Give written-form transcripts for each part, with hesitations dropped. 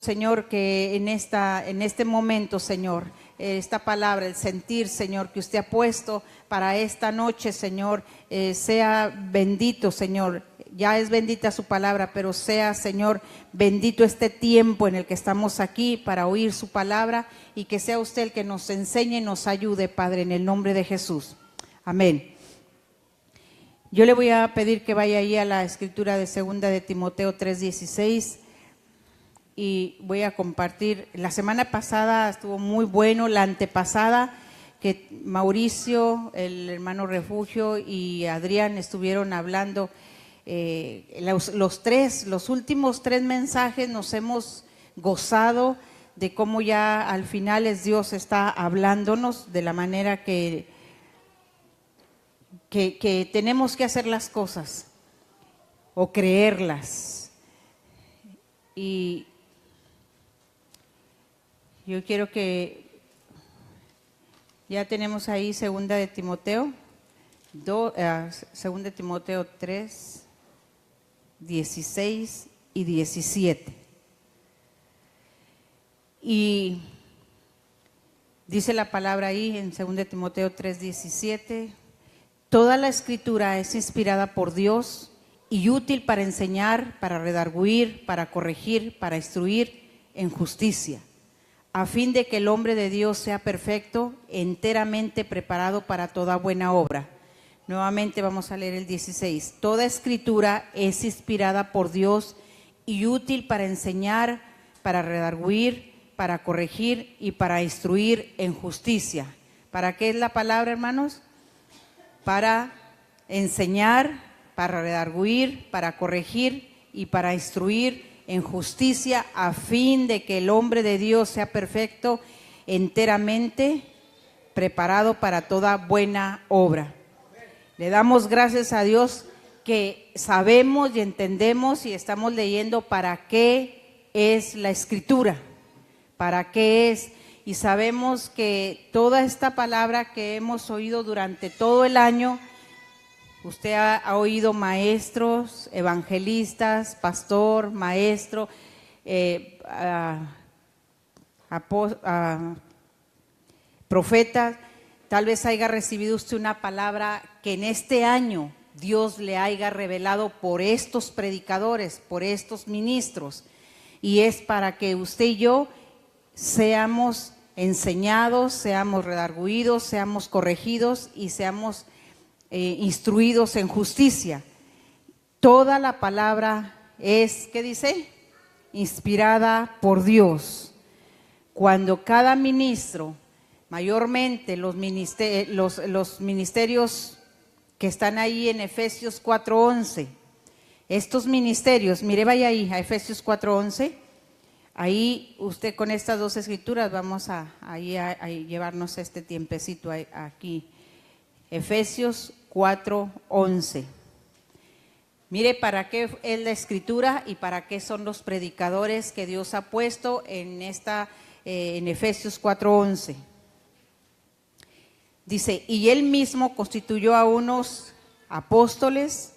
Señor, que en este momento, Señor, esta palabra, el sentir, Señor, que usted ha puesto para esta noche, Señor, sea bendito, Señor. Ya es bendita su palabra, pero sea, Señor, bendito este tiempo en el que estamos aquí para oír su palabra, y que sea usted el que nos enseñe y nos ayude, Padre, en el nombre de Jesús. Amén. Yo le voy a pedir que vaya ahí a la escritura de 2 de Timoteo 3:16. Y voy a compartir. La semana pasada estuvo muy bueno, la antepasada, que Mauricio, el hermano Refugio y Adrián estuvieron hablando. Los últimos 3 mensajes nos hemos gozado de cómo ya al final Dios está hablándonos de la manera que tenemos que hacer las cosas o creerlas. Y yo quiero que ya tenemos ahí 2 de Timoteo, 2 de Timoteo 3, 16 y 17. Y dice la palabra ahí en 2 de Timoteo 3, 17: toda la escritura es inspirada por Dios y útil para enseñar, para redarguir, para corregir, para instruir en justicia, a fin de que el hombre de Dios sea perfecto, enteramente preparado para toda buena obra. Nuevamente vamos a leer el 16. Toda escritura es inspirada por Dios y útil para enseñar, para redarguir, para corregir y para instruir en justicia. ¿Para qué es la palabra, hermanos? Para enseñar, para redarguir, para corregir y para instruir en justicia, a fin de que el hombre de Dios sea perfecto, enteramente preparado para toda buena obra. Le damos gracias a Dios que sabemos y entendemos y estamos leyendo para qué es la escritura, para qué es, y sabemos que toda esta palabra que hemos oído durante todo el año, usted ha oído maestros, evangelistas, pastor, maestro, profetas. Tal vez haya recibido usted una palabra que en este año Dios le haya revelado por estos predicadores, por estos ministros, y es para que usted y yo seamos enseñados, seamos redarguidos, seamos corregidos y seamos instruidos en justicia. Toda la palabra es, ¿qué dice? Inspirada por Dios. Cuando cada ministro, mayormente los ministerios que están ahí en Efesios 4:11, estos ministerios, mire, vaya ahí a Efesios 4:11, ahí usted con estas 2 escrituras vamos a llevarnos este tiempecito aquí. Efesios 4:11. Mire para qué es la escritura y para qué son los predicadores que Dios ha puesto en Efesios 4:11. Dice: y él mismo constituyó a unos apóstoles,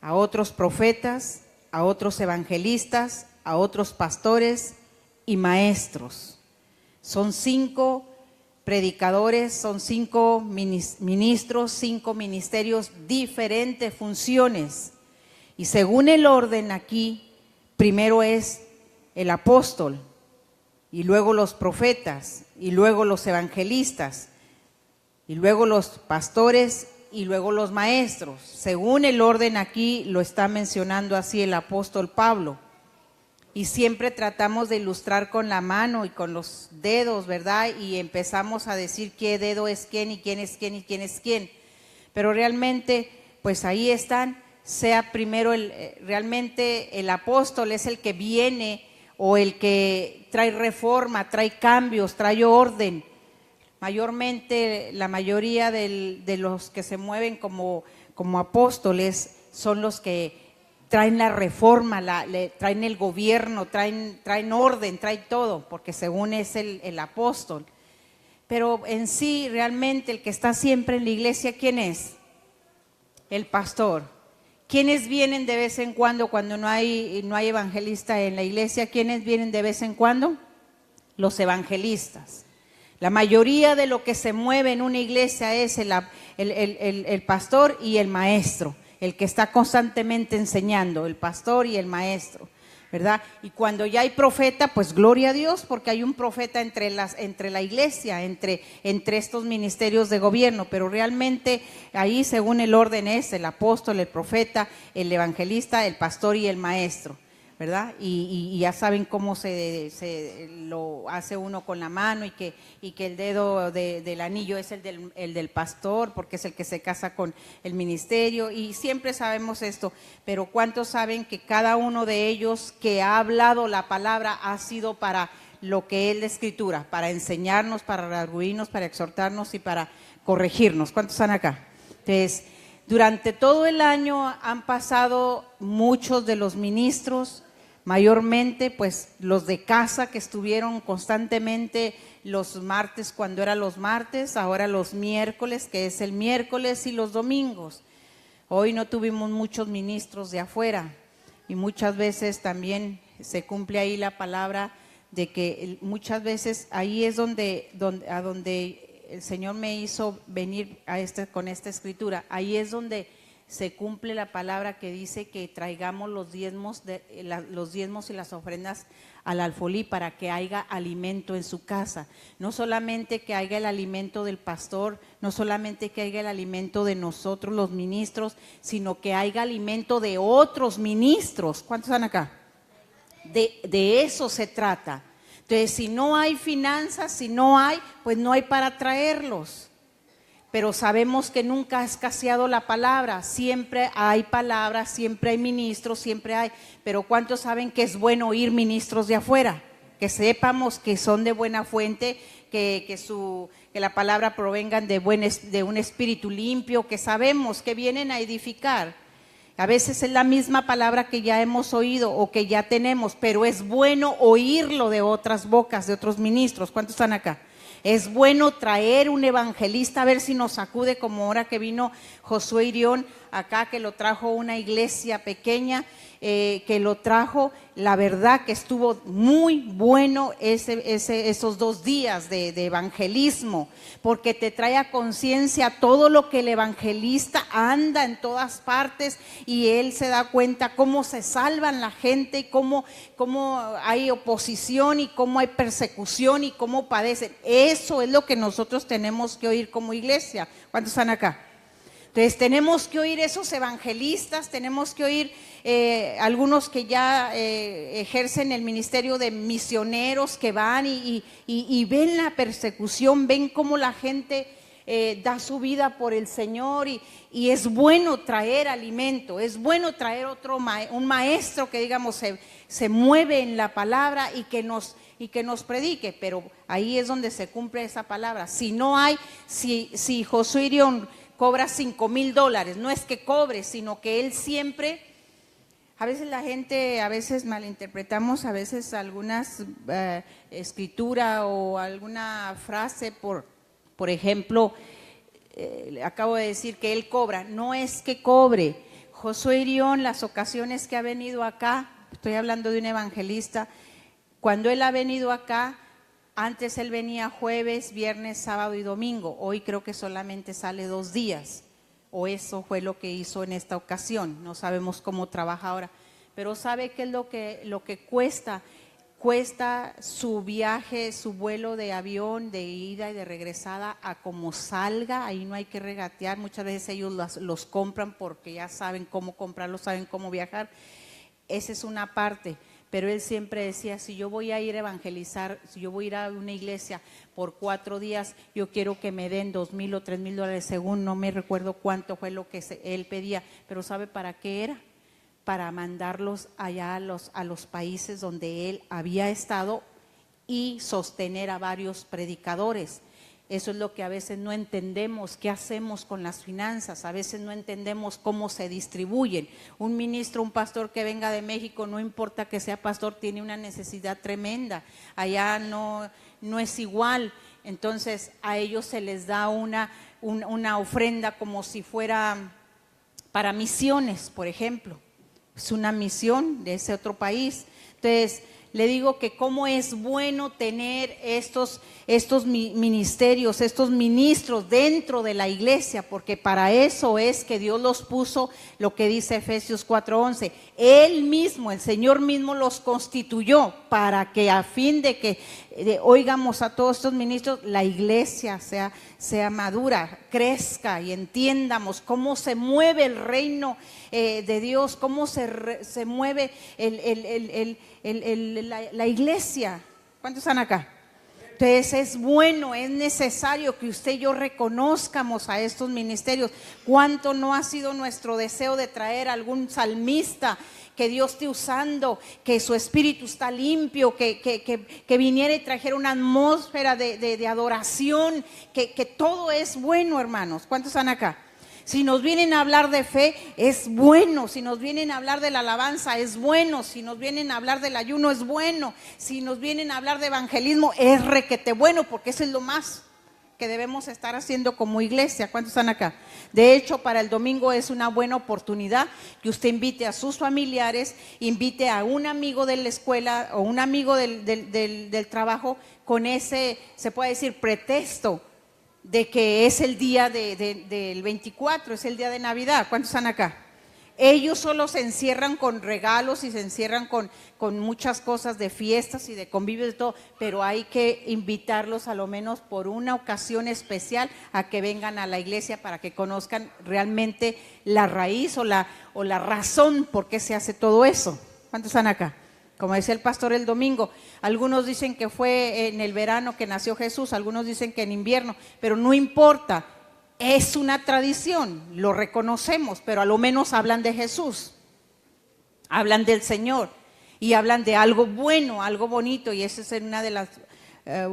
a otros profetas, a otros evangelistas, a otros pastores y maestros. Son 5 predicadores, son 5 ministros, 5 ministerios, diferentes funciones. Y según el orden aquí, primero es el apóstol, y luego los profetas, y luego los evangelistas, y luego los pastores, y luego los maestros. Según el orden aquí lo está mencionando así el apóstol Pablo. Y siempre tratamos de ilustrar con la mano y con los dedos, ¿verdad? Y empezamos a decir qué dedo es quién y quién es quién y quién es quién. Pero realmente, pues ahí están, sea primero realmente el apóstol es el que viene o el que trae reforma, trae cambios, trae orden. Mayormente, la mayoría de los que se mueven como apóstoles son los que traen la reforma, traen el gobierno, traen orden, traen todo, porque según es el apóstol. Pero en sí, realmente el que está siempre en la iglesia, ¿quién es? El pastor. ¿Quiénes vienen de vez en cuando no hay evangelista en la iglesia? ¿Quiénes vienen de vez en cuando? Los evangelistas. La mayoría de lo que se mueve en una iglesia es el pastor y el maestro, el que está constantemente enseñando, el pastor y el maestro, ¿verdad? Y cuando ya hay profeta, pues gloria a Dios, porque hay un profeta entre la iglesia, entre estos ministerios de gobierno, pero realmente ahí según el orden es el apóstol, el profeta, el evangelista, el pastor y el maestro, ¿verdad? Y ya saben cómo se lo hace uno con la mano y que el dedo del anillo es el del pastor, porque es el que se casa con el ministerio, y siempre sabemos esto, pero ¿cuántos saben que cada uno de ellos que ha hablado la palabra ha sido para lo que es la Escritura, para enseñarnos, para redarguirnos, para exhortarnos y para corregirnos? ¿Cuántos están acá? Entonces, durante todo el año han pasado muchos de los ministros, mayormente pues los de casa que estuvieron constantemente los martes cuando eran los martes, ahora los miércoles, que es el miércoles, y los domingos. Hoy no tuvimos muchos ministros de afuera y muchas veces también se cumple ahí la palabra de que muchas veces ahí es donde el Señor me hizo venir con esta escritura, ahí es donde se cumple la palabra que dice que traigamos los diezmos y las ofrendas al alfolí para que haya alimento en su casa. No solamente que haya el alimento del pastor, no solamente que haya el alimento de nosotros los ministros, sino que haya alimento de otros ministros. ¿Cuántos están acá? De eso se trata. Entonces, si no hay finanzas, si no hay, pues no hay para traerlos. Pero sabemos que nunca ha escaseado la palabra, siempre hay palabras, siempre hay ministros, siempre hay. Pero ¿cuántos saben que es bueno oír ministros de afuera? Que sepamos que son de buena fuente, que la palabra provengan de un espíritu limpio, que sabemos que vienen a edificar. A veces es la misma palabra que ya hemos oído o que ya tenemos, pero es bueno oírlo de otras bocas, de otros ministros. ¿Cuántos están acá? Es bueno traer un evangelista, a ver si nos sacude, como ahora que vino Josué Irión acá, que lo trajo una iglesia pequeña, que lo trajo, la verdad que estuvo muy bueno esos 2 días de evangelismo, porque te trae a conciencia todo lo que el evangelista anda en todas partes y él se da cuenta cómo se salvan la gente y cómo hay oposición y cómo hay persecución y cómo padecen. Eso es lo que nosotros tenemos que oír como iglesia. ¿Cuántos están acá? Entonces tenemos que oír esos evangelistas, tenemos que oír algunos que ya ejercen el ministerio de misioneros que van y ven la persecución, ven cómo la gente da su vida por el Señor y es bueno traer alimento, es bueno traer un maestro que digamos se mueve en la palabra y que nos predique, pero ahí es donde se cumple esa palabra. Si no hay, si Josué Irión cobra $5,000, no es que cobre, sino que él siempre, a veces la gente, a veces malinterpretamos, a veces algunas escritura o alguna frase, por ejemplo, acabo de decir que él cobra, no es que cobre. Josué Irión, las ocasiones que ha venido acá, estoy hablando de un evangelista, cuando él ha venido acá, antes él venía jueves, viernes, sábado y domingo. Hoy creo que solamente sale 2 días. O eso fue lo que hizo en esta ocasión. No sabemos cómo trabaja ahora. Pero ¿sabe qué es lo que cuesta? Cuesta su viaje, su vuelo de avión, de ida y de regresada a como salga. Ahí no hay que regatear. Muchas veces ellos los compran porque ya saben cómo comprarlos, saben cómo viajar. Esa es una parte. Pero él siempre decía, si yo voy a ir a evangelizar, si yo voy a ir a una iglesia por 4 días, yo quiero que me den $2,000 o $3,000, según, no me recuerdo cuánto fue lo que él pedía, pero ¿sabe para qué era? Para mandarlos allá a los países donde él había estado y sostener a varios predicadores. Eso es lo que a veces no entendemos, qué hacemos con las finanzas, a veces no entendemos cómo se distribuyen. Un ministro, un pastor que venga de México, no importa que sea pastor, tiene una necesidad tremenda, allá no es igual, entonces a ellos se les da una ofrenda como si fuera para misiones, por ejemplo. Es una misión de ese otro país. Entonces, le digo que cómo es bueno tener estos ministerios, estos ministros dentro de la iglesia, porque para eso es que Dios los puso, lo que dice Efesios 4:11. Él mismo, el Señor mismo los constituyó para que a fin de que oigamos a todos estos ministros, la iglesia sea madura, crezca y entiendamos cómo se mueve el reino de Dios, cómo se mueve la iglesia. ¿Cuántos están acá? Entonces es bueno, es necesario que usted y yo reconozcamos a estos ministerios. ¿Cuánto no ha sido nuestro deseo de traer algún salmista que Dios esté usando, que su espíritu está limpio, que viniera y trajera una atmósfera de adoración, que todo es bueno, hermanos? ¿Cuántos están acá? Si nos vienen a hablar de fe, es bueno. Si nos vienen a hablar de la alabanza, es bueno. Si nos vienen a hablar del ayuno, es bueno. Si nos vienen a hablar de evangelismo, es requete bueno, porque eso es lo más que debemos estar haciendo como iglesia. ¿Cuántos están acá? De hecho, para el domingo es una buena oportunidad que usted invite a sus familiares, invite a un amigo de la escuela o un amigo del trabajo con ese, se puede decir, pretexto de que es el día del 24, es el día de Navidad. ¿Cuántos están acá? Ellos solo se encierran con regalos y se encierran con muchas cosas de fiestas y de convivios y todo, pero hay que invitarlos a lo menos por una ocasión especial a que vengan a la iglesia para que conozcan realmente la raíz o la razón por qué se hace todo eso. ¿Cuántos están acá? Como decía el pastor el domingo, algunos dicen que fue en el verano que nació Jesús, algunos dicen que en invierno, pero no importa, es una tradición, lo reconocemos, pero a lo menos hablan de Jesús, hablan del Señor y hablan de algo bueno, algo bonito, y esa es una de las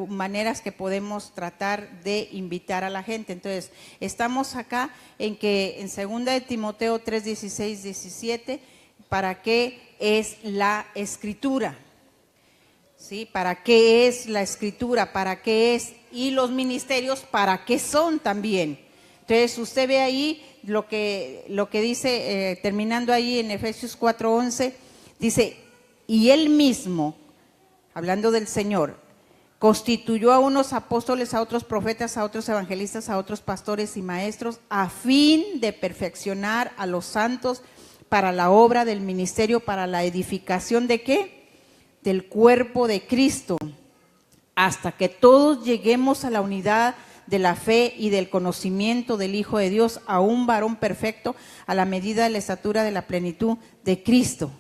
maneras que podemos tratar de invitar a la gente. Entonces, estamos acá en que en 2 de Timoteo 3, 16, 17, ¿para qué es la escritura? ¿Sí? ¿Para qué es la escritura? ¿Para qué es? Y los ministerios, ¿para qué son también? Entonces usted ve ahí lo que dice, terminando ahí en Efesios 4:11, dice, y él mismo, hablando del Señor, constituyó a unos apóstoles, a otros profetas, a otros evangelistas, a otros pastores y maestros, a fin de perfeccionar a los santos para la obra del ministerio, para la edificación ¿de qué? Del cuerpo de Cristo, hasta que todos lleguemos a la unidad de la fe y del conocimiento del Hijo de Dios, a un varón perfecto, a la medida de la estatura de la plenitud de Cristo.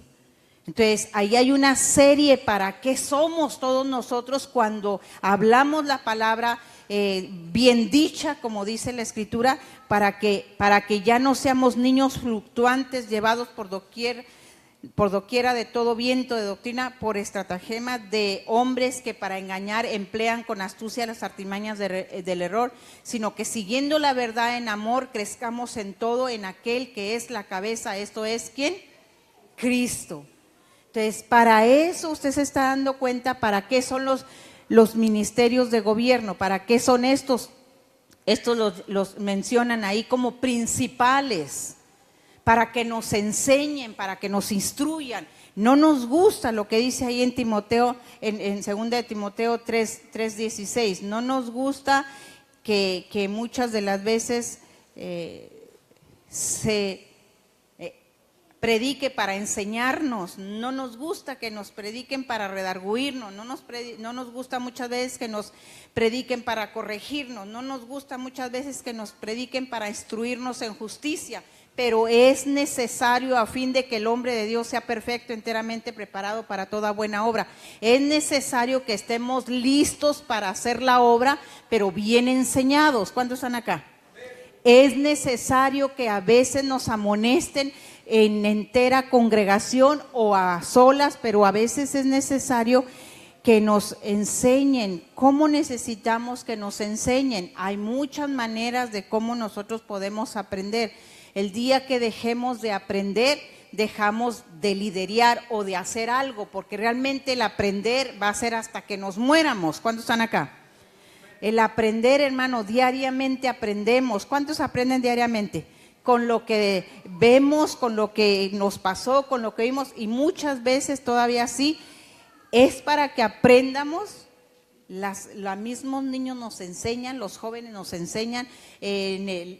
Entonces, ahí hay una serie para qué somos todos nosotros cuando hablamos la palabra bien dicha, como dice la Escritura, para que ya no seamos niños fluctuantes llevados por doquiera de todo viento de doctrina, por estratagema de hombres que para engañar emplean con astucia las artimañas del error, sino que siguiendo la verdad en amor crezcamos en todo en aquel que es la cabeza, esto es ¿quién? Cristo. Entonces, para eso usted se está dando cuenta para qué son los ministerios de gobierno, para qué son estos los mencionan ahí como principales, para que nos enseñen, para que nos instruyan. No nos gusta lo que dice ahí en Timoteo, en 2 de Timoteo 3:16, no nos gusta que muchas de las veces se predique para enseñarnos, no nos gusta que nos prediquen para redarguirnos, no nos gusta muchas veces que nos prediquen para corregirnos, no nos gusta muchas veces que nos prediquen para instruirnos en justicia, pero es necesario a fin de que el hombre de Dios sea perfecto, enteramente preparado para toda buena obra. Es necesario que estemos listos para hacer la obra, pero bien enseñados. ¿Cuántos están acá? Es necesario que a veces nos amonesten en entera congregación o a solas, pero a veces es necesario que nos enseñen. ¿Cómo necesitamos que nos enseñen? Hay muchas maneras de cómo nosotros podemos aprender. El día que dejemos de aprender, dejamos de liderar o de hacer algo, porque realmente el aprender va a ser hasta que nos muéramos. ¿Cuántos están acá? El aprender, hermano, diariamente aprendemos. ¿Cuántos aprenden diariamente? con lo que vemos, con lo que nos pasó, con lo que vimos, y muchas veces todavía sí, es para que aprendamos. Los mismos niños nos enseñan, los jóvenes nos enseñan,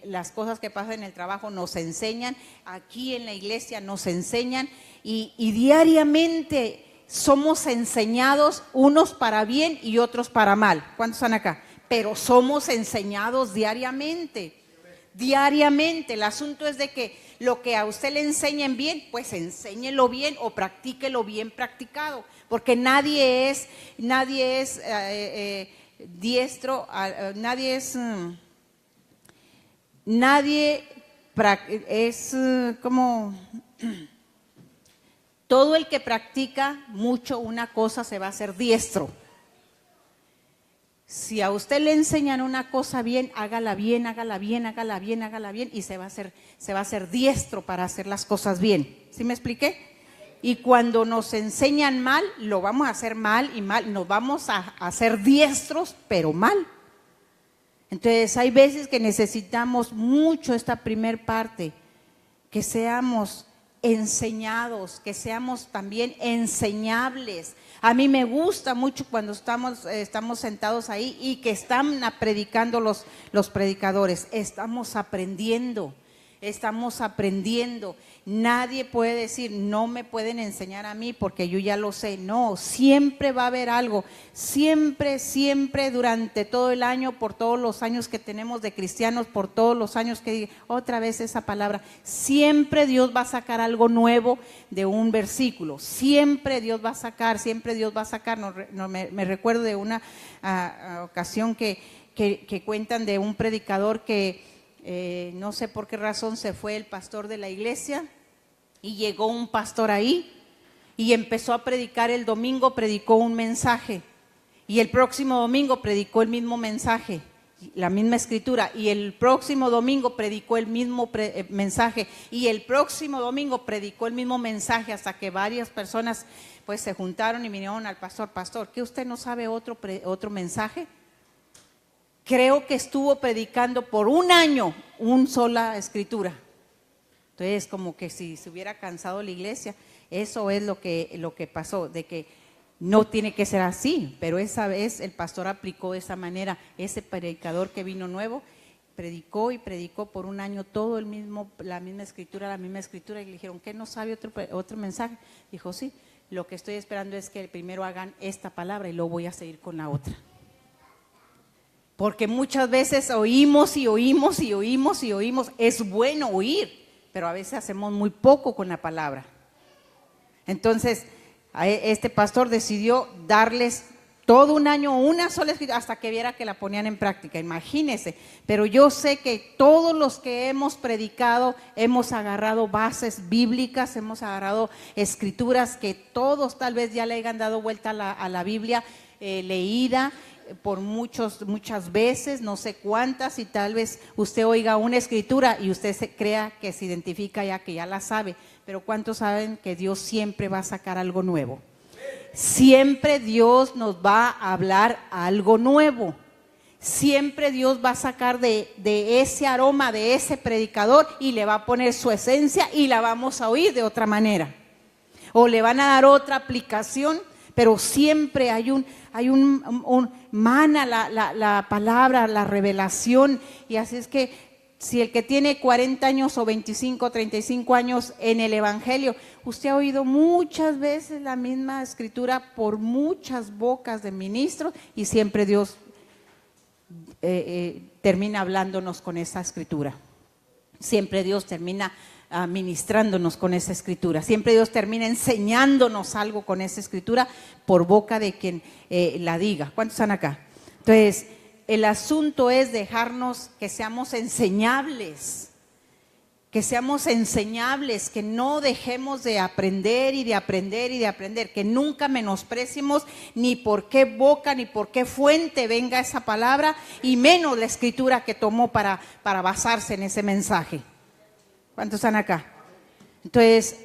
las cosas que pasan en el trabajo nos enseñan, aquí en la iglesia nos enseñan, y diariamente somos enseñados, unos para bien y otros para mal. ¿Cuántos están acá? Pero somos enseñados diariamente. Diariamente, el asunto es de que lo que a usted le enseñen bien, pues enséñelo bien o practíquelo bien practicado, porque nadie es diestro, nadie es como todo el que practica mucho una cosa se va a hacer diestro. Si a usted le enseñan una cosa bien, hágala bien, hágala bien, hágala bien, hágala bien, y se va a hacer diestro para hacer las cosas bien. ¿Sí me expliqué? Y cuando nos enseñan mal, lo vamos a hacer mal y mal, nos vamos a hacer diestros, pero mal. Entonces hay veces que necesitamos mucho esta primer parte, que seamos enseñados, que seamos también enseñables. A mí me gusta mucho cuando estamos sentados ahí y que están predicando los predicadores. Estamos aprendiendo. Nadie puede decir, no me pueden enseñar a mí porque yo ya lo sé. No, siempre va a haber algo. Siempre durante todo el año, por todos los años que tenemos de cristianos, por todos los años que otra vez esa palabra, siempre Dios va a sacar algo nuevo de un versículo. Siempre Dios va a sacar. Me recuerdo de una ocasión que cuentan de un predicador que no sé por qué razón se fue el pastor de la iglesia y llegó un pastor ahí y empezó a predicar. El domingo predicó un mensaje y el próximo domingo predicó el mismo mensaje, la misma escritura, y el próximo domingo predicó el mismo mensaje y el próximo domingo predicó el mismo mensaje, hasta que varias personas pues se juntaron y vinieron al pastor: pastor, ¿qué usted no sabe otro mensaje? Creo que estuvo predicando por un año una sola escritura. Entonces, como que si se hubiera cansado la iglesia. Eso es lo que pasó, de que no tiene que ser así, pero esa vez el pastor aplicó de esa manera. Ese predicador que vino nuevo predicó por un año todo la misma escritura, y le dijeron: ¿qué no sabe otro mensaje? Dijo: sí, lo que estoy esperando es que primero hagan esta palabra y luego voy a seguir con la otra. Porque muchas veces oímos. Es bueno oír, pero a veces hacemos muy poco con la palabra. Entonces, este pastor decidió darles todo un año una sola escritura hasta que viera que la ponían en práctica. Imagínense. Pero yo sé que todos los que hemos predicado hemos agarrado bases bíblicas, hemos agarrado escrituras que todos tal vez ya le hayan dado vuelta a la Biblia leída por muchas veces, no sé cuántas, y tal vez usted oiga una escritura y usted crea que se identifica ya, que ya la sabe. Pero ¿cuántos saben que Dios siempre va a sacar algo nuevo? Siempre Dios nos va a hablar algo nuevo. Siempre Dios va a sacar de ese aroma, de ese predicador, y le va a poner su esencia y la vamos a oír de otra manera. O le van a dar otra aplicación, pero siempre hay un mana la palabra, la revelación. Y así es que si el que tiene 40 años o 25, 35 años en el evangelio, usted ha oído muchas veces la misma escritura por muchas bocas de ministros, y siempre Dios termina hablándonos con esa escritura. Siempre Dios termina ministrándonos con esa escritura. Siempre Dios termina enseñándonos algo con esa escritura por boca de quien la diga. ¿Cuántos están acá? Entonces, el asunto es dejarnos que seamos enseñables, que no dejemos de aprender y de aprender, que nunca menospreciemos ni por qué boca ni por qué fuente venga esa palabra, y menos la escritura que tomó para basarse en ese mensaje. ¿Cuántos están acá? Entonces,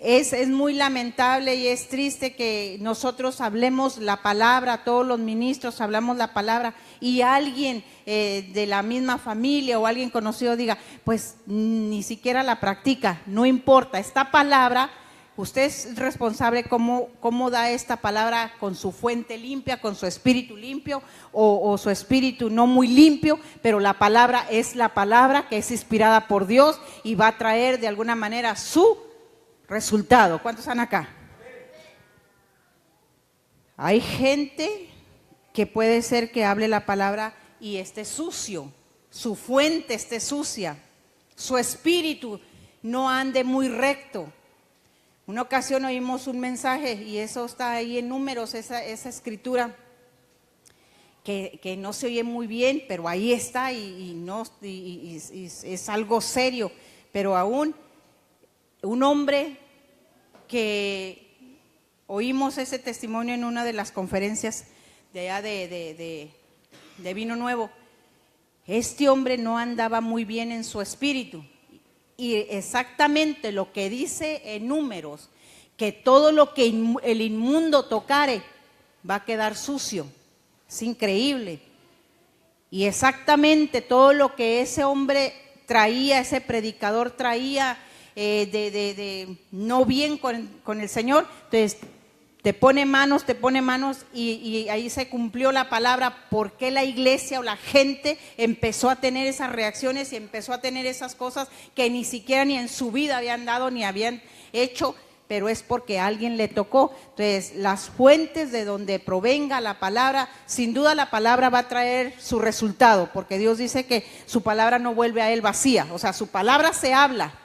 Es muy lamentable y es triste que nosotros hablemos la palabra, todos los ministros hablamos la palabra y alguien de la misma familia o alguien conocido diga, pues ni siquiera la practica, no importa, esta palabra, usted es responsable cómo da esta palabra con su fuente limpia, con su espíritu limpio o su espíritu no muy limpio, pero la palabra es la palabra que es inspirada por Dios y va a traer de alguna manera su resultado. ¿Cuántos están acá? Hay gente que puede ser que hable la palabra y esté sucio, su fuente esté sucia, su espíritu no ande muy recto. Una ocasión oímos un mensaje y eso está ahí en Números, esa escritura que no se oye muy bien, pero ahí está y es algo serio, pero aún un hombre que oímos ese testimonio en una de las conferencias de allá de Vino Nuevo, este hombre no andaba muy bien en su espíritu y exactamente lo que dice en Números, que todo lo que el inmundo tocare va a quedar sucio, es increíble. Y exactamente todo lo que ese hombre traía, ese predicador traía de no bien con el Señor, entonces te pone manos y ahí se cumplió la palabra, porque la iglesia o la gente empezó a tener esas reacciones y empezó a tener esas cosas que ni siquiera ni en su vida habían dado ni habían hecho, pero es porque a alguien le tocó. Entonces las fuentes de donde provenga la palabra, sin duda la palabra va a traer su resultado, porque Dios dice que su palabra no vuelve a él vacía, o sea, su palabra se habla,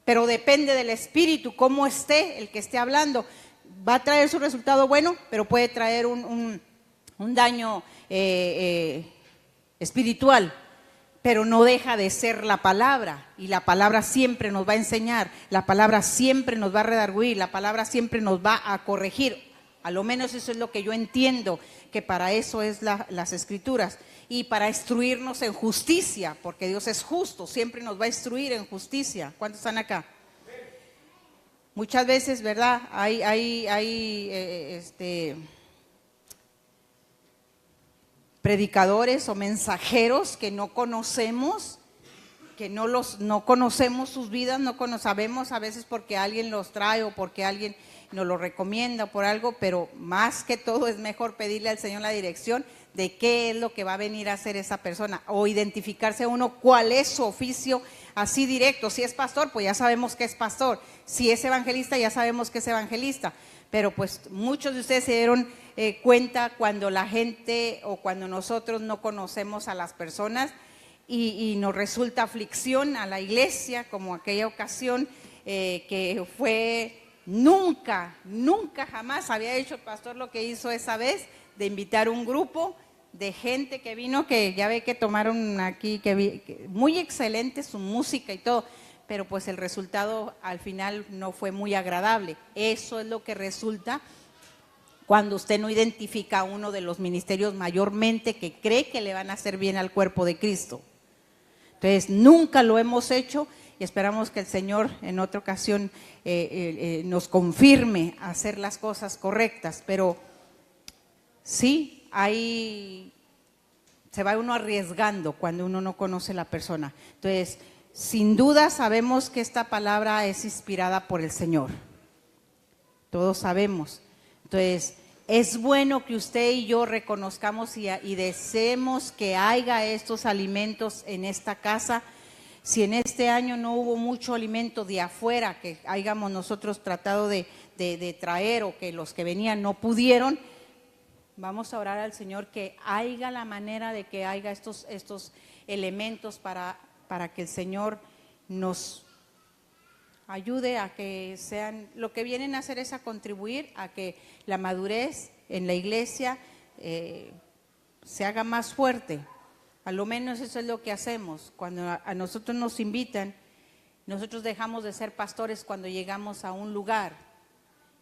pero depende del espíritu, cómo esté el que esté hablando. Va a traer su resultado bueno, pero puede traer un daño espiritual, pero no deja de ser la palabra, y la palabra siempre nos va a enseñar, la palabra siempre nos va a redarguir, la palabra siempre nos va a corregir. A lo menos eso es lo que yo entiendo, que para eso es las escrituras, y para instruirnos en justicia, porque Dios es justo, siempre nos va a instruir en justicia. ¿Cuántos están acá? Muchas veces, ¿verdad? Hay predicadores o mensajeros que no conocemos, que no conocemos sus vidas, sabemos a veces porque alguien los trae o porque alguien nos lo recomienda o por algo, pero más que todo es mejor pedirle al Señor la dirección de qué es lo que va a venir a hacer esa persona, o identificarse uno cuál es su oficio así directo. Si es pastor, pues ya sabemos que es pastor; si es evangelista, ya sabemos que es evangelista. Pero pues muchos de ustedes se dieron cuenta cuando la gente o cuando nosotros no conocemos a las personas y nos resulta aflicción a la iglesia, como aquella ocasión que fue nunca jamás había hecho el pastor lo que hizo esa vez, de invitar un grupo de gente que vino, que ya ve que tomaron aquí, que muy excelente su música y todo, pero pues el resultado al final no fue muy agradable. Eso es lo que resulta cuando usted no identifica a uno de los ministerios mayormente que cree que le van a hacer bien al cuerpo de Cristo. Entonces nunca lo hemos hecho y esperamos que el Señor en otra ocasión nos confirme hacer las cosas correctas, pero sí, se va uno arriesgando cuando uno no conoce la persona. Entonces, sin duda sabemos que esta palabra es inspirada por el Señor. Todos sabemos. Entonces, es bueno que usted y yo reconozcamos y deseemos que haya estos alimentos en esta casa. Si en este año no hubo mucho alimento de afuera que hayamos nosotros tratado de traer, o que los que venían no pudieron, vamos a orar al Señor que haya la manera de que haya estos elementos para que el Señor nos ayude a que sean, lo que vienen a hacer es a contribuir a que la madurez en la iglesia se haga más fuerte. A lo menos eso es lo que hacemos. Cuando a nosotros nos invitan, nosotros dejamos de ser pastores cuando llegamos a un lugar.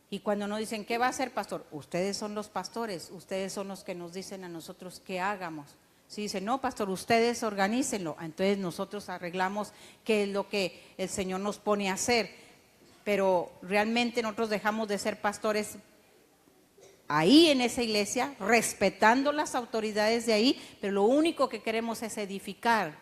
Y cuando nos dicen, ¿qué va a hacer, pastor? Ustedes son los pastores, ustedes son los que nos dicen a nosotros qué hagamos. Si dicen, no, pastor, ustedes organícenlo, entonces nosotros arreglamos qué es lo que el Señor nos pone a hacer. pero realmente nosotros dejamos de ser pastores ahí en esa iglesia, respetando las autoridades de ahí, pero lo único que queremos es edificar,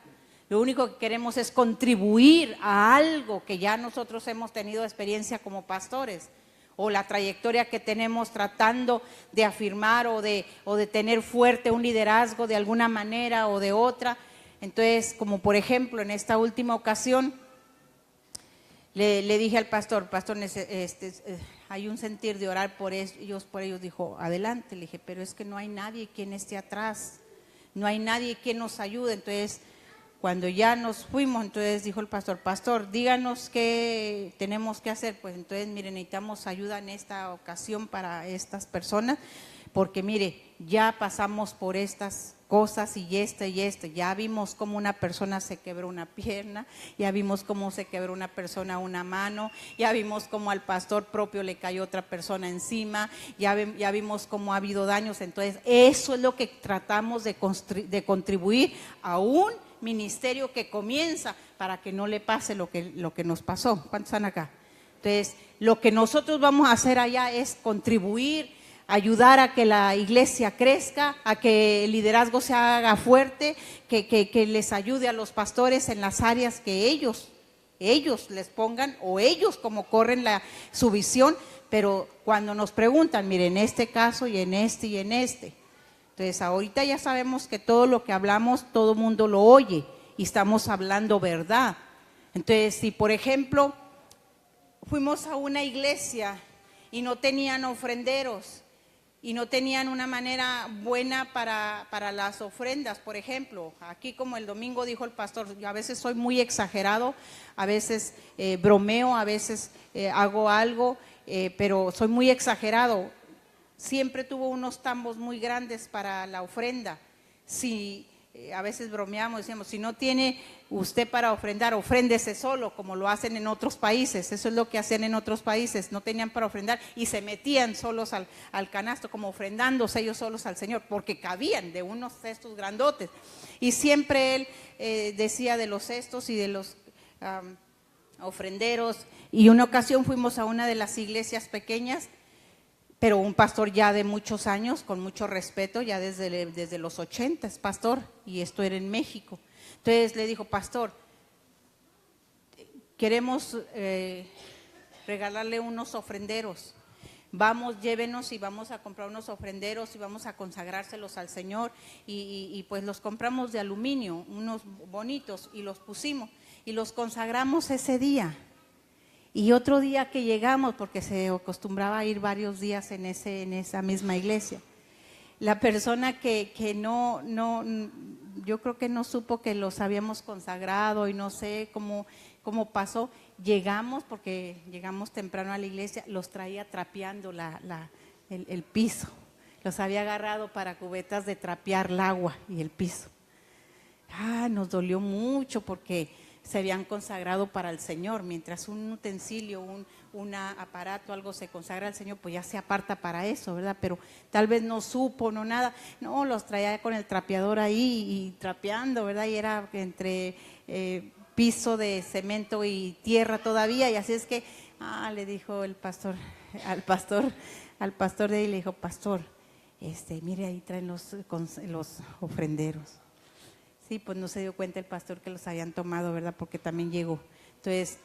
lo único que queremos es contribuir a algo que ya nosotros hemos tenido experiencia como pastores, o la trayectoria que tenemos tratando de afirmar o de tener fuerte un liderazgo de alguna manera o de otra. Entonces, como por ejemplo en esta última ocasión, le dije al pastor, hay un sentir de orar por ellos, dijo, adelante. Le dije, pero es que no hay nadie quien esté atrás, no hay nadie quien nos ayude. Entonces, cuando ya nos fuimos, entonces dijo el pastor, díganos qué tenemos que hacer. Pues entonces, mire, necesitamos ayuda en esta ocasión para estas personas, porque mire, ya pasamos por estas cosas y ya vimos cómo una persona se quebró una pierna, ya vimos cómo se quebró una persona una mano, ya vimos cómo al pastor propio le cayó otra persona encima, ya vimos cómo ha habido daños. Entonces, eso es lo que tratamos de contribuir a un ministerio que comienza para que no le pase lo que nos pasó. ¿Cuántos están acá? Entonces, lo que nosotros vamos a hacer allá es contribuir, ayudar a que la iglesia crezca, a que el liderazgo se haga fuerte, que les ayude a los pastores en las áreas que ellos les pongan, o ellos como corren su visión. Pero cuando nos preguntan, miren, en este caso y en este y en este. Entonces, ahorita ya sabemos que todo lo que hablamos, todo mundo lo oye y estamos hablando verdad. Entonces, si por ejemplo, fuimos a una iglesia y no tenían ofrenderos y no tenían una manera buena para las ofrendas, por ejemplo, aquí como el domingo dijo el pastor, yo a veces soy muy exagerado, a veces bromeo, a veces hago algo, pero soy muy exagerado. Siempre tuvo unos tambos muy grandes para la ofrenda. Si a veces bromeamos, decimos, si no tiene usted para ofrendar, ofréndese solo, como lo hacen en otros países. Eso es lo que hacían en otros países, no tenían para ofrendar y se metían solos al canasto, como ofrendándose ellos solos al Señor, porque cabían de unos cestos grandotes. Y siempre él decía de los cestos y de los ofrenderos. Y una ocasión fuimos a una de las iglesias pequeñas, pero un pastor ya de muchos años, con mucho respeto, ya desde los 80 es pastor, y esto era en México. Entonces le dijo, pastor, queremos regalarle unos ofrenderos. Vamos, llévenos y vamos a comprar unos ofrenderos y vamos a consagrárselos al Señor. Y pues los compramos de aluminio, unos bonitos, y los pusimos y los consagramos ese día. Y otro día que llegamos, porque se acostumbraba a ir varios días en esa misma iglesia, la persona que no, yo creo que no supo que los habíamos consagrado y no sé cómo pasó, llegamos, porque llegamos temprano a la iglesia, los traía trapeando el piso, los había agarrado para cubetas de trapear el agua y el piso. Nos dolió mucho porque se habían consagrado para el Señor. Mientras un utensilio, un aparato, algo se consagra al Señor, pues ya se aparta para eso, ¿verdad? Pero tal vez no supo, no nada. No, los traía con el trapeador ahí y trapeando, ¿verdad? Y era entre piso de cemento y tierra todavía. Y así es que, le dijo el pastor, al pastor de ahí, le dijo, pastor, mire, ahí traen los ofrenderos. Sí, pues no se dio cuenta el pastor que los habían tomado, ¿verdad? Porque también llegó. Entonces,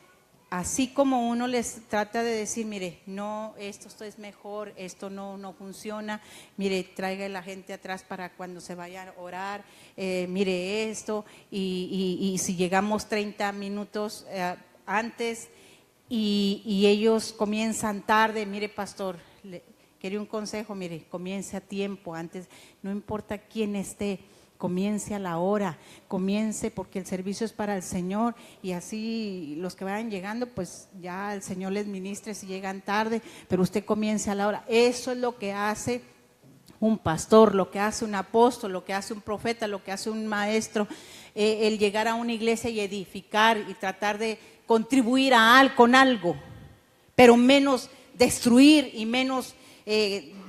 así como uno les trata de decir, mire, no, esto es mejor, esto no funciona, mire, traiga a la gente atrás para cuando se vayan a orar, mire esto, y si llegamos 30 minutos antes y ellos comienzan tarde, mire, pastor, quería un consejo, mire, comience a tiempo, antes, no importa quién esté, comience a la hora, comience, porque el servicio es para el Señor, y así los que vayan llegando, pues ya el Señor les ministre si llegan tarde, pero usted comience a la hora. Eso es lo que hace un pastor, lo que hace un apóstol, lo que hace un profeta, lo que hace un maestro, el llegar a una iglesia y edificar y tratar de contribuir con algo, pero menos destruir y menos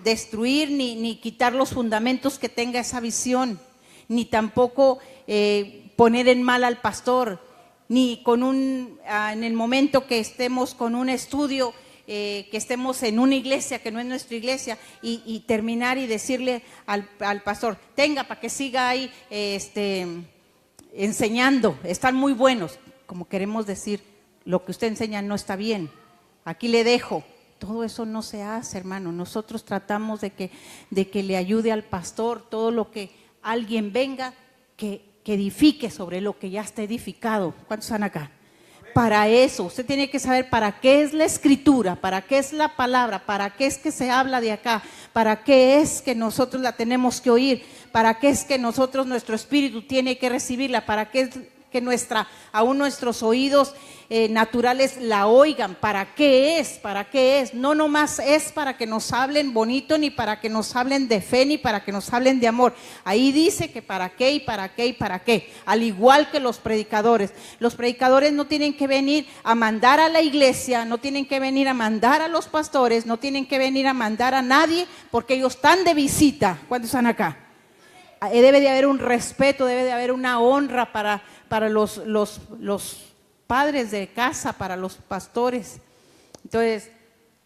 destruir ni quitar los fundamentos que tenga esa visión, ni tampoco poner en mal al pastor. ni con en el momento que estemos con un estudio, que estemos en una iglesia que no es nuestra iglesia, y terminar y decirle al pastor, tenga para que siga ahí enseñando, están muy buenos. Como queremos decir, lo que usted enseña no está bien, aquí le dejo. Todo eso no se hace, hermano. Nosotros tratamos de que le ayude al pastor, todo lo que alguien venga, que edifique sobre lo que ya está edificado. ¿Cuántos están acá? Para eso, usted tiene que saber para qué es la escritura, para qué es la palabra, para qué es que se habla de acá, para qué es que nosotros la tenemos que oír, para qué es que nuestro espíritu tiene que recibirla, para qué es que aún nuestros oídos naturales la oigan. ¿Para qué es? ¿Para qué es? No nomás es para que nos hablen bonito, ni para que nos hablen de fe, ni para que nos hablen de amor. Ahí dice que para qué y para qué y para qué. Al igual que los predicadores. Los predicadores no tienen que venir a mandar a la iglesia, no tienen que venir a mandar a los pastores, no tienen que venir a mandar a nadie, porque ellos están de visita. ¿Cuántos están acá? Debe de haber un respeto, debe de haber una honra para los padres de casa, para los pastores. Entonces,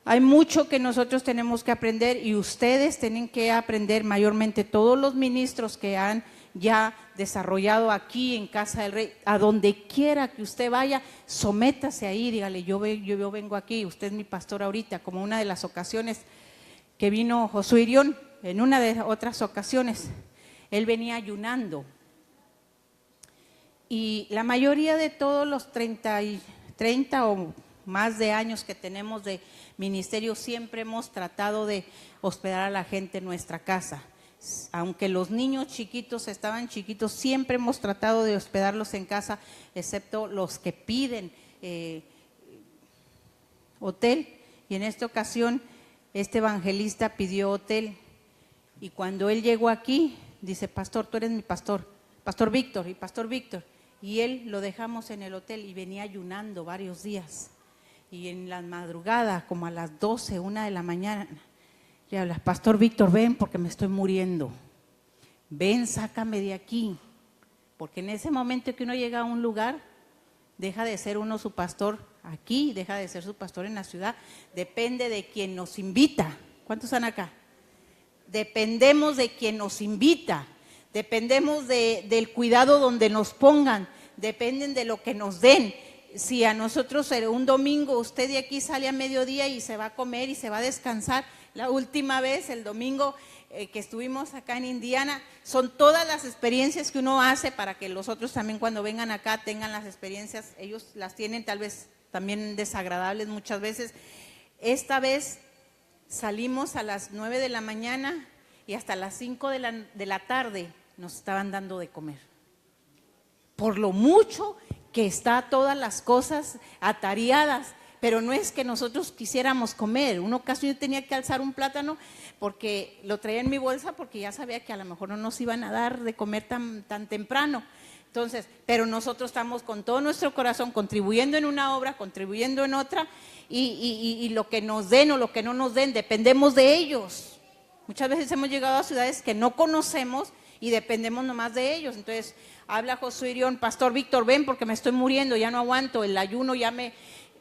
hay mucho que nosotros tenemos que aprender, y ustedes tienen que aprender, mayormente todos los ministros que han ya desarrollado aquí en Casa del Rey. A donde quiera que usted vaya, sométase ahí, dígale, yo vengo aquí, usted es mi pastor ahorita, como una de las ocasiones que vino Josué Irión, en una de otras ocasiones, él venía ayunando. Y la mayoría de todos los 30 o más de años que tenemos de ministerio, siempre hemos tratado de hospedar a la gente en nuestra casa. Aunque los niños chiquitos estaban chiquitos, siempre hemos tratado de hospedarlos en casa, excepto los que piden hotel. Y en esta ocasión, este evangelista pidió hotel. Y cuando él llegó aquí, dice, pastor, tú eres mi pastor, Pastor Víctor, y Pastor Víctor. Y él lo dejamos en el hotel y venía ayunando varios días. Y en la madrugada, como a las 12, 1 de la mañana, le habla, Pastor Víctor, ven porque me estoy muriendo. Ven, sácame de aquí. Porque en ese momento que uno llega a un lugar, deja de ser uno su pastor aquí, deja de ser su pastor en la ciudad. Depende de quien nos invita. ¿Cuántos están acá? Dependemos de quien nos invita. Dependemos del cuidado donde nos pongan, dependen de lo que nos den. Si a nosotros un domingo usted de aquí sale a mediodía y se va a comer y se va a descansar, la última vez, el domingo que estuvimos acá en Indiana, son todas las experiencias que uno hace para que los otros también cuando vengan acá tengan las experiencias. Ellos las tienen tal vez también desagradables muchas veces. Esta vez salimos a las 9 de la mañana y hasta las 5 de la tarde nos estaban dando de comer. Por lo mucho que está todas las cosas atareadas, pero no es que nosotros quisiéramos comer. Una ocasión yo tenía que alzar un plátano porque lo traía en mi bolsa porque ya sabía que a lo mejor no nos iban a dar de comer tan temprano. Entonces, pero nosotros estamos con todo nuestro corazón contribuyendo en una obra, contribuyendo en otra, y lo que nos den o lo que no nos den, dependemos de ellos. Muchas veces hemos llegado a ciudades que no conocemos y dependemos nomás de ellos. Entonces habla Josué Irión, Pastor Víctor, ven porque me estoy muriendo, ya no aguanto, el ayuno ya me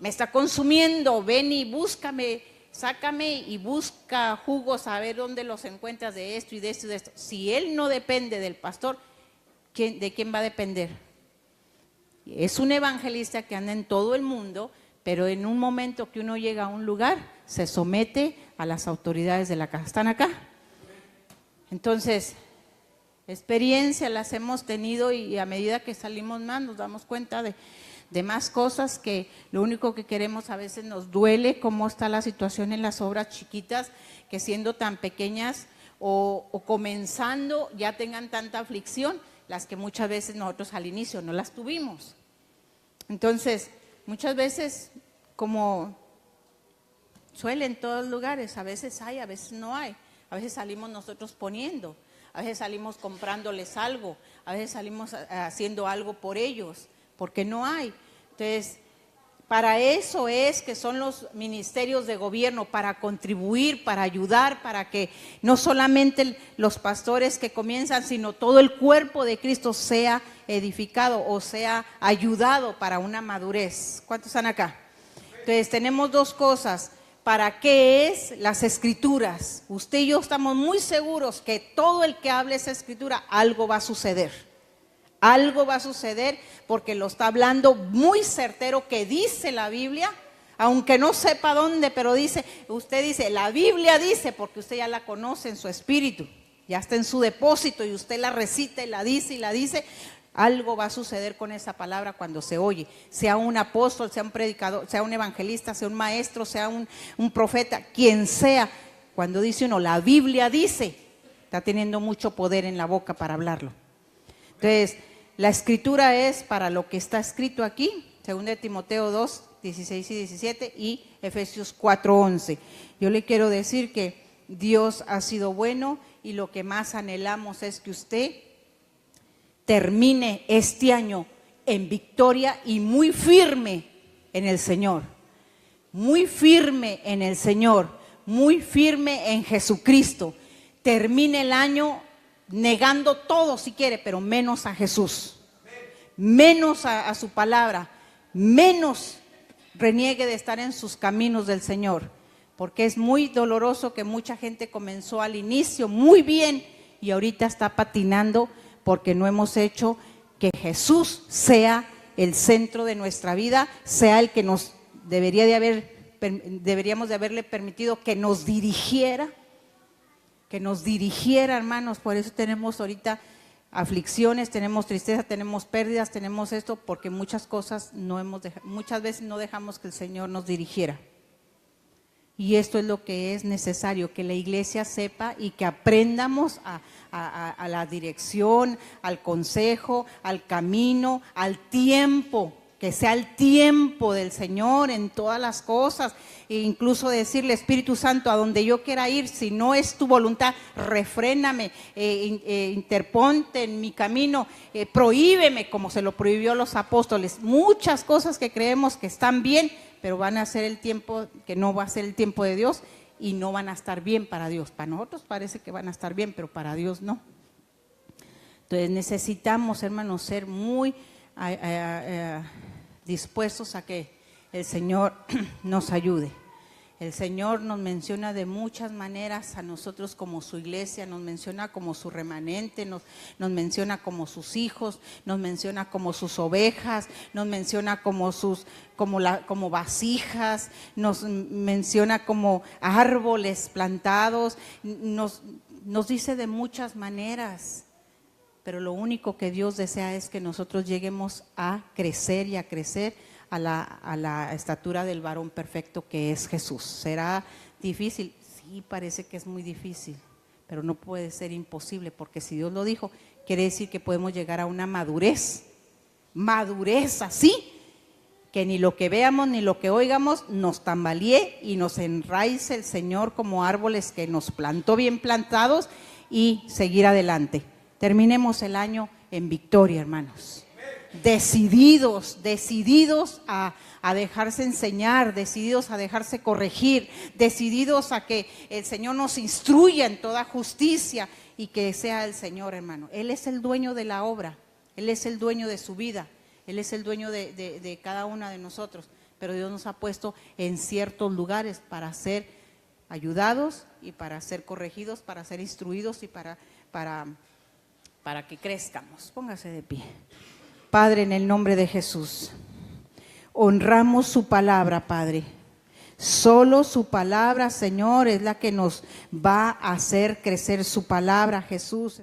está consumiendo, ven y búscame, sácame y busca jugos a ver dónde los encuentras de esto y de esto y de esto. Si él no depende del pastor, ¿de quién va a depender? Es un evangelista que anda en todo el mundo, pero en un momento que uno llega a un lugar, se somete a las autoridades de la casa. ¿Están acá? Entonces, experiencias las hemos tenido y a medida que salimos más nos damos cuenta de más cosas, que lo único que queremos, a veces nos duele cómo está la situación en las obras chiquitas, que siendo tan pequeñas o comenzando ya tengan tanta aflicción, las que muchas veces nosotros al inicio no las tuvimos. Entonces, muchas veces, como suele en todos lugares, a veces hay, a veces no hay, a veces salimos nosotros poniendo, a veces salimos comprándoles algo, a veces salimos haciendo algo por ellos, porque no hay. Entonces, Para eso es que son los ministerios de gobierno, para contribuir, para ayudar, para que no solamente los pastores que comienzan, sino todo el cuerpo de Cristo sea edificado o sea ayudado para una madurez. ¿Cuántos están acá? Entonces tenemos dos cosas. ¿Para qué es las escrituras? Usted y yo estamos muy seguros que todo el que hable esa escritura, algo va a suceder. Algo va a suceder porque lo está hablando muy certero que dice la Biblia, aunque no sepa dónde, pero dice, usted dice, la Biblia dice, porque usted ya la conoce en su espíritu, ya está en su depósito y usted la recita y la dice, algo va a suceder con esa palabra cuando se oye, sea un apóstol, sea un predicador, sea un evangelista, sea un maestro, sea un profeta, quien sea, cuando dice uno, la Biblia dice, está teniendo mucho poder en la boca para hablarlo. Entonces, la escritura es para lo que está escrito aquí, 2 Timoteo 2, 16 y 17 y Efesios 4, 11. Yo le quiero decir que Dios ha sido bueno y lo que más anhelamos es que usted termine este año en victoria y muy firme en el Señor. Muy firme en el Señor, muy firme en Jesucristo. Termine el año negando todo si quiere, pero menos a Jesús, menos a su palabra, menos reniegue de estar en sus caminos del Señor, porque es muy doloroso que mucha gente comenzó al inicio muy bien y ahorita está patinando porque no hemos hecho que Jesús sea el centro de nuestra vida, sea el que nos deberíamos de haberle permitido que nos dirigiera, hermanos. Por eso tenemos ahorita aflicciones, tenemos tristeza, tenemos pérdidas, tenemos esto, porque muchas cosas muchas veces no dejamos que el Señor nos dirigiera. Y esto es lo que es necesario, que la iglesia sepa y que aprendamos a la dirección, al consejo, al camino, al tiempo, que sea el tiempo del Señor en todas las cosas, e incluso decirle, Espíritu Santo, a donde yo quiera ir, si no es tu voluntad, refréname, interponte en mi camino, prohíbeme, como se lo prohibió a los apóstoles. Muchas cosas que creemos que están bien, pero van a ser el tiempo que no va a ser el tiempo de Dios y no van a estar bien para Dios. Para nosotros parece que van a estar bien, pero para Dios no. Entonces necesitamos, hermanos, ser muy dispuestos a que el Señor nos ayude. El Señor nos menciona de muchas maneras a nosotros como su iglesia, nos menciona como su remanente, nos menciona como sus hijos, nos menciona como sus ovejas, nos menciona como vasijas, nos menciona como árboles plantados, nos dice de muchas maneras. Pero lo único que Dios desea es que nosotros lleguemos a crecer y a crecer a la estatura del varón perfecto que es Jesús. ¿Será difícil? Sí, parece que es muy difícil, pero no puede ser imposible, porque si Dios lo dijo, quiere decir que podemos llegar a una madurez así, que ni lo que veamos ni lo que oigamos nos tambalee y nos enraice el Señor como árboles que nos plantó bien plantados y seguir adelante. Terminemos el año en victoria, hermanos. Decididos a dejarse enseñar, decididos a dejarse corregir, decididos a que el Señor nos instruya en toda justicia y que sea el Señor, hermano. Él es el dueño de la obra, Él es el dueño de su vida, Él es el dueño de cada una de nosotros. Pero Dios nos ha puesto en ciertos lugares para ser ayudados y para ser corregidos, para ser instruidos y para que crezcamos. Póngase de pie. Padre, en el nombre de Jesús, honramos su palabra, Padre. Solo su palabra, Señor, es la que nos va a hacer crecer. Su palabra, Jesús.